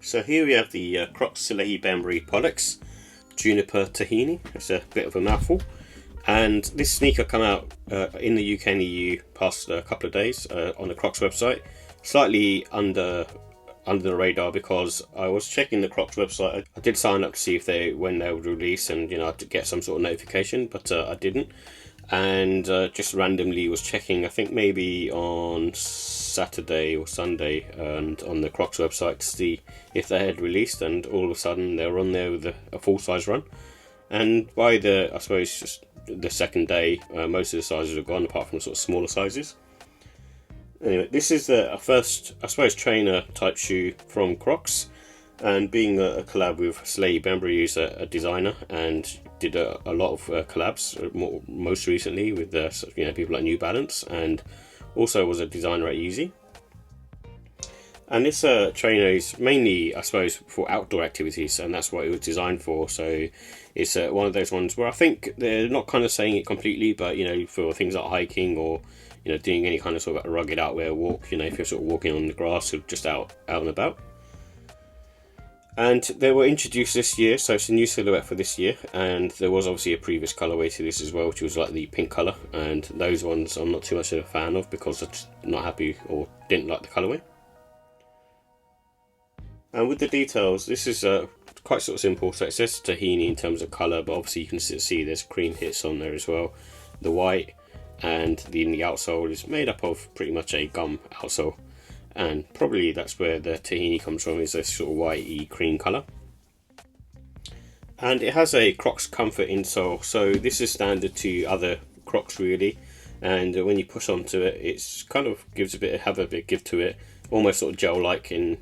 So here we have the Crocs Salehe Bembury Pollex Juniper Tahini. It's a bit of a mouthful. And this sneaker come out in the UK and EU past a couple of days on the Crocs website. Slightly under the radar because I was checking the Crocs website. I did sign up to see when they would release, and to get some sort of notification, but I didn't. And just randomly was checking, I think maybe on Saturday or Sunday, and on the Crocs website to see if they had released, and all of a sudden they were on there with a full size run. And by I suppose just the second day, most of the sizes are gone apart from sort of smaller sizes. Anyway, this is a first, I suppose, trainer type shoe from Crocs, and being a collab with Salehe Bembury, who's a designer and did a lot of collabs, most recently with people like New Balance, and also was a designer at Yeezy. And this trainer is mainly, I suppose, for outdoor activities, and that's what it was designed for. So it's one of those ones where I think they're not kind of saying it completely, but for things like hiking or doing any kind of sort of rugged outwear walk, if you're sort of walking on the grass or just out and about. And they were introduced this year, so it's a new silhouette for this year, and there was obviously a previous colourway to this as well, which was like the pink colour, and those ones I'm not too much of a fan of because I'm just not happy or didn't like the colourway. And with the details, this is quite sort of simple. So it says Tahini in terms of colour, but obviously you can see there's cream hits on there as well. The white and the outsole is made up of pretty much a gum outsole, and probably that's where the Tahini comes from, is this sort of whitey cream colour. And it has a Crocs Comfort insole, so this is standard to other Crocs really, and when you push onto it, it's kind of gives a bit of give to it, almost sort of gel like in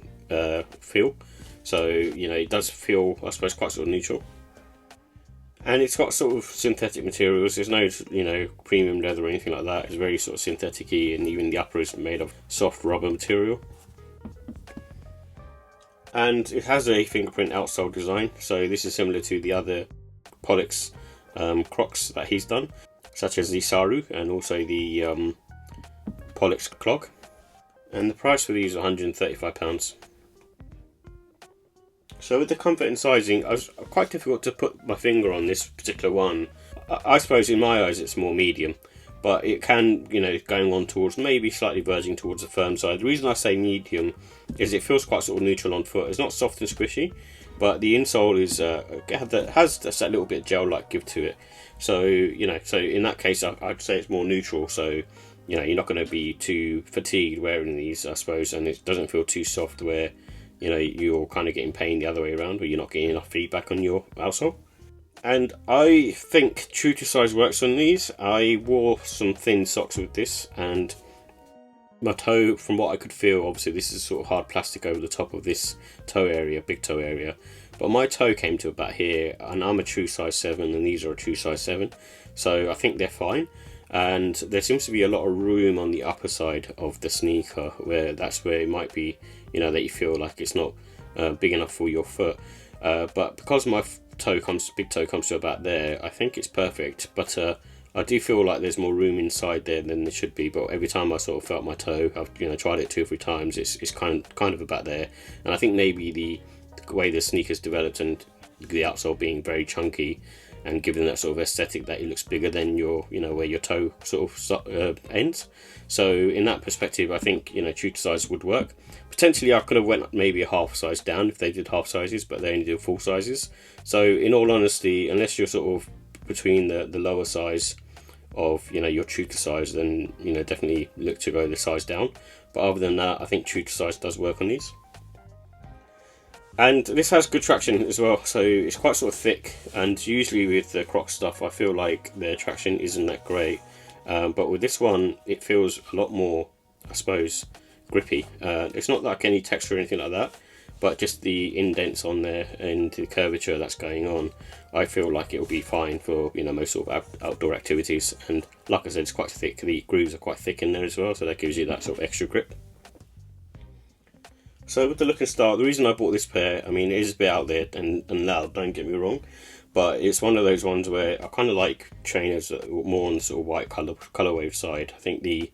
feel. So it does feel, I suppose, quite sort of neutral. And it's got sort of synthetic materials. There's no premium leather or anything like that. It's very sort of synthetic-y, and even the upper is made of soft rubber material. And it has a fingerprint outsole design, so this is similar to the other Pollex Crocs that he's done, such as the Saru and also the Pollex clog. And the price for these is £135. So with the comfort and sizing, I was quite difficult to put my finger on this particular one. I suppose in my eyes it's more medium, but it can, going on towards maybe slightly verging towards the firm side. The reason I say medium is it feels quite sort of neutral on foot. It's not soft and squishy, but the insole is has that little bit gel-like give to it. So so in that case, I'd say it's more neutral. So you're not going to be too fatigued wearing these, I suppose, and it doesn't feel too soft where you're kind of getting pain the other way around, where you're not getting enough feedback on your outsole. And I think true to size works on these. I wore some thin socks with this, and my toe, from what I could feel, obviously this is sort of hard plastic over the top of this toe area, big toe area, but my toe came to about here, and I'm a true size 7 and these are a true size 7, so I think they're fine. And there seems to be a lot of room on the upper side of the sneaker, where it might be that you feel like it's not big enough for your foot, but because my big toe comes to about there, I think it's perfect. But I do feel like there's more room inside there than there should be. But every time I sort of felt my toe, I've tried it 2 or 3 times, it's kind of about there. And I think maybe the way the sneaker's developed and the outsole being very chunky, and giving that sort of aesthetic that it looks bigger than your where your toe sort of ends. So in that perspective, I think true to size would work. Potentially I could have went maybe a half size down if they did half sizes, but they only do full sizes. So in all honesty, unless you're sort of between the lower size of your true to size, then definitely look to go the size down. But other than that, I think true to size does work on these. And this has good traction as well, so it's quite sort of thick, and usually with the Crocs stuff I feel like their traction isn't that great, but with this one it feels a lot more, I suppose, grippy. It's not like any texture or anything like that, but just the indents on there and the curvature that's going on, I feel like it'll be fine for most sort of outdoor activities. And like I said, it's quite thick, the grooves are quite thick in there as well, so that gives you that sort of extra grip. So with the look and style, the reason I bought this pair, it is a bit out there and loud, don't get me wrong, but it's one of those ones where I kind of like trainers that are more on the sort of white colour wave side. I think the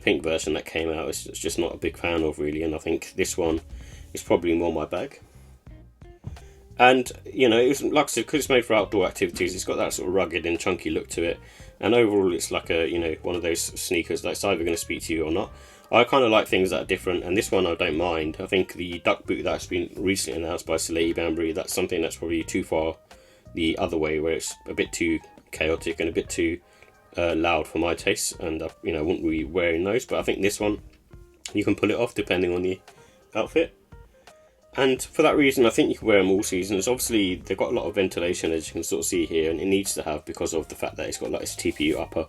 pink version that came out is just not a big fan of really, and I think this one is probably more my bag. And you know, it's like I said, because it's made for outdoor activities, it's got that sort of rugged and chunky look to it. And overall, it's like a, you know, one of those sneakers that's either going to speak to you or not. I kind of like things that are different, and this one I don't mind. I think the duck boot that's been recently announced by Salehe Bembury, that's something that's probably too far the other way, where it's a bit too chaotic and a bit too loud for my taste, and you know, I wouldn't be wearing those. But I think this one, you can pull it off depending on the outfit. And for that reason, I think you can wear them all seasons. Obviously, they've got a lot of ventilation, as you can sort of see here, and it needs to have, because of the fact that it's got like this TPU upper.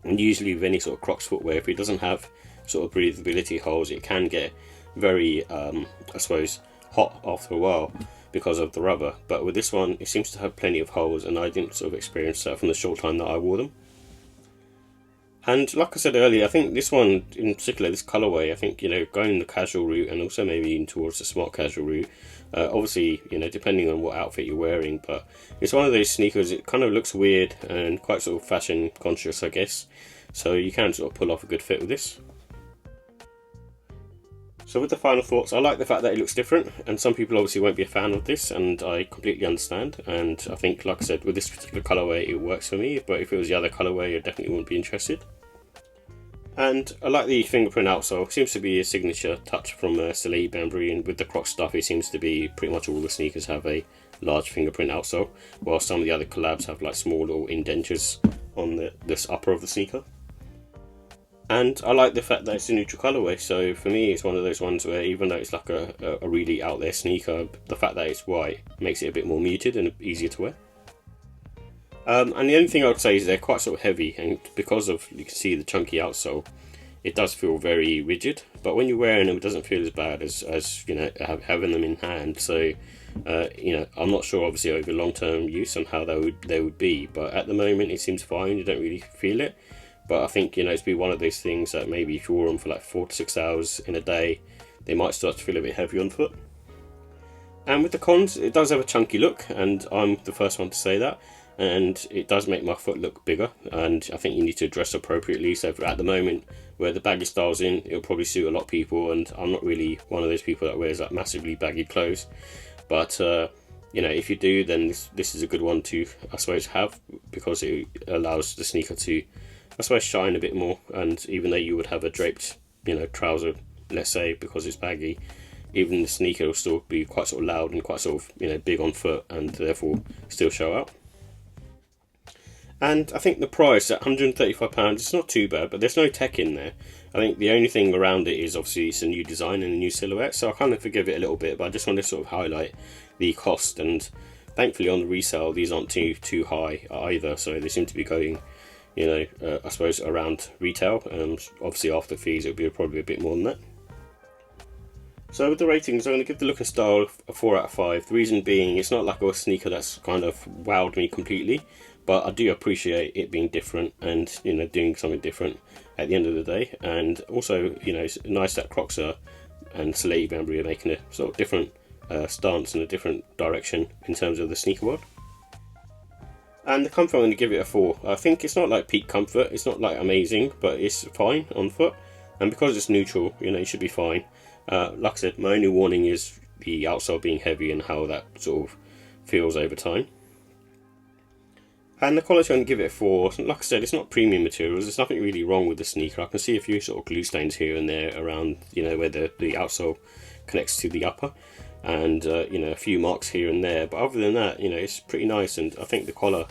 And usually with any sort of Crocs footwear, if it doesn't have sort of breathability holes, it can get very, I suppose, hot after a while because of the rubber. But with this one, it seems to have plenty of holes, and I didn't sort of experience that from the short time that I wore them. And like I said earlier, I think this one in particular, this colourway, I think, you know, going the casual route and also maybe even towards the smart casual route, obviously, you know, depending on what outfit you're wearing, but it's one of those sneakers, it kind of looks weird and quite sort of fashion conscious, I guess, so you can sort of pull off a good fit with this. So with the final thoughts, I like the fact that it looks different, and some people obviously won't be a fan of this, and I completely understand. And I think, like I said, with this particular colourway, it works for me, but if it was the other colourway, I definitely wouldn't be interested. And I like the fingerprint outsole. It seems to be a signature touch from Salehe Bembury, and with the Crocs stuff, it seems to be pretty much all the sneakers have a large fingerprint outsole, while some of the other collabs have like small little indentures on this upper of the sneaker. And I like the fact that it's a neutral colourway, so for me it's one of those ones where even though it's like a really out there sneaker, the fact that it's white makes it a bit more muted and easier to wear. And the only thing I would say is they're quite sort of heavy, and because of, you can see the chunky outsole, it does feel very rigid, but when you're wearing them it doesn't feel as bad as you know, having them in hand. So you know, I'm not sure obviously over long-term use on how they would be, but at the moment it seems fine, you don't really feel it. But I think, you know, it's be one of those things that maybe if you wore them for like 4 to 6 hours in a day, they might start to feel a bit heavy on foot. And with the cons, it does have a chunky look, and I'm the first one to say that. And it does make my foot look bigger, and I think you need to dress appropriately. So at the moment, where the baggy style's in, it'll probably suit a lot of people, and I'm not really one of those people that wears like massively baggy clothes. But you know, if you do, then this is a good one to, I suppose, have, because it allows the sneaker to, I suppose, shine a bit more. And even though you would have a draped, you know, trouser, let's say, because it's baggy, even the sneaker will still be quite sort of loud and quite sort of, you know, big on foot, and therefore still show out. And I think the price at £135, it's not too bad, but there's no tech in there. I think the only thing around it is obviously it's a new design and a new silhouette, so I kind of forgive it a little bit, but I just want to sort of highlight the cost. And thankfully on the resale, these aren't too high either, so they seem to be going, you know, I suppose around retail. Obviously after fees, it'll be probably a bit more than that. So with the ratings, I'm going to give the look and style a 4 out of 5. The reason being, it's not like a sneaker that's kind of wowed me completely, but I do appreciate it being different and, you know, doing something different at the end of the day. And also, you know, it's nice that Crocs and Salehe Bembury are making a sort of different stance and a different direction in terms of the sneaker world. And the comfort, I'm going to give it a 4. I think it's not like peak comfort, it's not like amazing, but it's fine on foot. And because it's neutral, you know, it should be fine. Like I said, my only warning is the outsole being heavy and how that sort of feels over time. And the quality, I'm going to give it a 4. Like I said, it's not premium materials, there's nothing really wrong with the sneaker. I can see a few sort of glue stains here and there around, you know, where the outsole connects to the upper, and you know, a few marks here and there, but other than that, you know, it's pretty nice. And I think the collar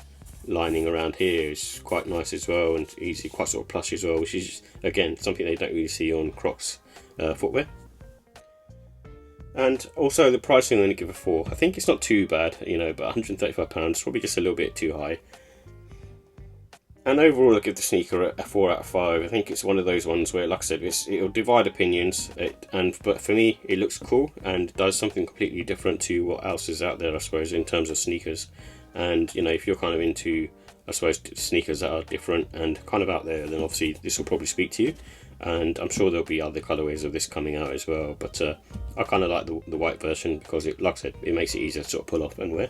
lining around here is quite nice as well, and easy, quite sort of plush as well, which is again something they don't really see on Crocs footwear. And also the pricing, I'm going to give a 4. I think it's not too bad, you know, but £135 is probably just a little bit too high. And overall, I give the sneaker a 4 out of 5. I think it's one of those ones where, like I said, it'll divide opinions, but for me, it looks cool and does something completely different to what else is out there, I suppose, in terms of sneakers. And, you know, if you're kind of into, I suppose, sneakers that are different and kind of out there, then obviously this will probably speak to you. And I'm sure there'll be other colourways of this coming out as well, but I kind of like the white version because, like I said, it makes it easier to sort of pull off and wear.